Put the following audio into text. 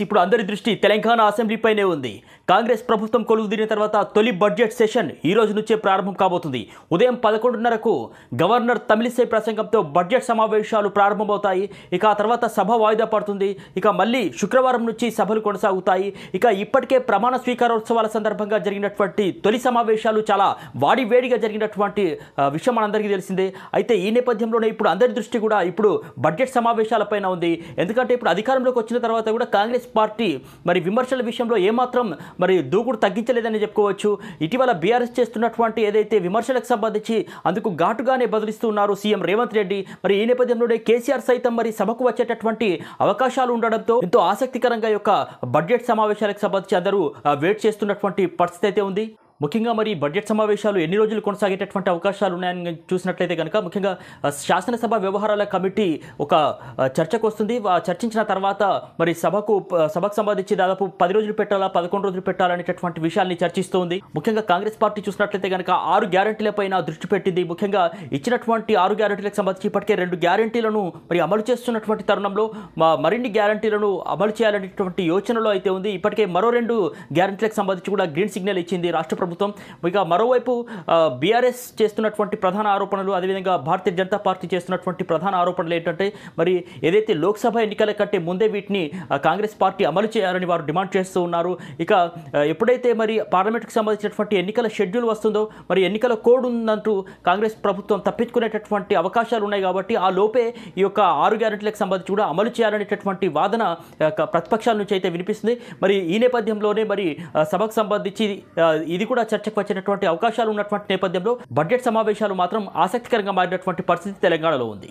ఇప్పుడు అందరి దృష్టి తెలంగాణ అసెంబ్లీపైనే ఉంది. కాంగ్రెస్ ప్రభుత్వం కొలువుదీరిన తర్వాత తొలి బడ్జెట్ సెషన్ ఈ రోజు నుంచే ప్రారంభం కాబోతుంది. ఉదయం 11:30కు గవర్నర్ తమిళిసై ప్రసంగంతో బడ్జెట్ సమావేశాలు ప్రారంభమవుతాయి. ఇక ఆ తర్వాత సభ వాయిదా పడుతుంది. ఇక మళ్ళీ శుక్రవారం నుంచి సభలు కొనసాగుతాయి. ఇక ఇప్పటికే ప్రమాణ స్వీకారోత్సవాల సందర్భంగా జరిగినటువంటి తొలి సమావేశాలు చాలా వాడివేడిగా జరిగినటువంటి విషయం మనందరికీ తెలిసిందే. అయితే ఈ నేపథ్యంలోనే ఇప్పుడు అందరి దృష్టి కూడా ఇప్పుడు బడ్జెట్ సమావేశాలపైన ఉంది. ఎందుకంటే ఇప్పుడు అధికారంలోకి వచ్చిన తర్వాత కూడా కాంగ్రెస్ పార్టీ మరి విమర్శల విషయంలో ఏమాత్రం మరి దూకుడు తగ్గించలేదని చెప్పుకోవచ్చు. ఇటీవల బీఆర్ఎస్ చేస్తున్నటువంటి ఏదైతే విమర్శలకు సంబంధించి అందుకు ఘాటుగానే బదులిస్తున్నారు సీఎం రేవంత్ రెడ్డి. మరి ఈ నేపథ్యంలోనే కేసీఆర్ సైతం మరి సభకు వచ్చేటటువంటి అవకాశాలు ఉండడంతో ఎంతో ఆసక్తికరంగా యొక్క బడ్జెట్ సమావేశాలకు సంబంధించి అందరూ వెయిట్ చేస్తున్నటువంటి పరిస్థితి అయితే ఉంది. ముఖ్యంగా మరి బడ్జెట్ సమావేశాలు ఎన్ని రోజులు కొనసాగేటటువంటి అవకాశాలు ఉన్నాయని చూసినట్లయితే కనుక ముఖ్యంగా శాసనసభ వ్యవహారాల కమిటీ ఒక చర్చకు వస్తుంది. చర్చించిన తర్వాత మరి సభకు సంబంధించి దాదాపు 10 రోజులు పెట్టాలా 11 రోజులు పెట్టాలనేటటువంటి విషయాల్ని చర్చిస్తోంది. ముఖ్యంగా కాంగ్రెస్ పార్టీ చూసినట్లయితే కనుక 6 గ్యారంటీలపైన దృష్టి పెట్టింది. ముఖ్యంగా ఇచ్చినటువంటి 6 గ్యారంటీలకు సంబంధించి ఇప్పటికే 2 గ్యారంటీలను మరి అమలు చేస్తున్నటువంటి తరుణంలో మరిన్ని గ్యారంటీలను అమలు చేయాలనేటువంటి యోచనలో అయితే ఉంది. ఇప్పటికే మరో 2 గ్యారంటీలకు సంబంధించి కూడా గ్రీన్ సిగ్నల్ ఇచ్చింది రాష్ట్ర ప్రభుత్వం. ఇక మరోవైపు బీఆర్ఎస్ చేస్తున్నటువంటి ప్రధాన ఆరోపణలు, అదేవిధంగా భారతీయ జనతా పార్టీ చేస్తున్నటువంటి ప్రధాన ఆరోపణలు ఏంటంటే మరి ఏదైతే లోక్సభ ఎన్నికల కంటే ముందే వీటిని కాంగ్రెస్ పార్టీ అమలు చేయాలని వారు డిమాండ్ చేస్తూ ఉన్నారు. ఇక ఎప్పుడైతే మరి పార్లమెంట్కి సంబంధించినటువంటి ఎన్నికల షెడ్యూల్ వస్తుందో మరి ఎన్నికల కోడ్ ఉందంటూ కాంగ్రెస్ ప్రభుత్వం తప్పించుకునేటటువంటి అవకాశాలు ఉన్నాయి. కాబట్టి ఆ లోపే ఈ యొక్క 6 గ్యారెంటీలకు సంబంధించి కూడా అమలు చేయాలనేటటువంటి వాదన ప్రతిపక్షాల నుంచి అయితే వినిపిస్తుంది. మరి ఈ నేపథ్యంలోనే మరి సభకు సంబంధించి ఇది కూడా చర్చకు వచ్చేటటువంటి అవకాశాలు ఉన్నటువంటి నేపథ్యంలో బడ్జెట్ సమావేశాలు మాత్రం ఆసక్తికరంగా మారినటువంటి పరిస్థితి తెలంగాణలో ఉంది.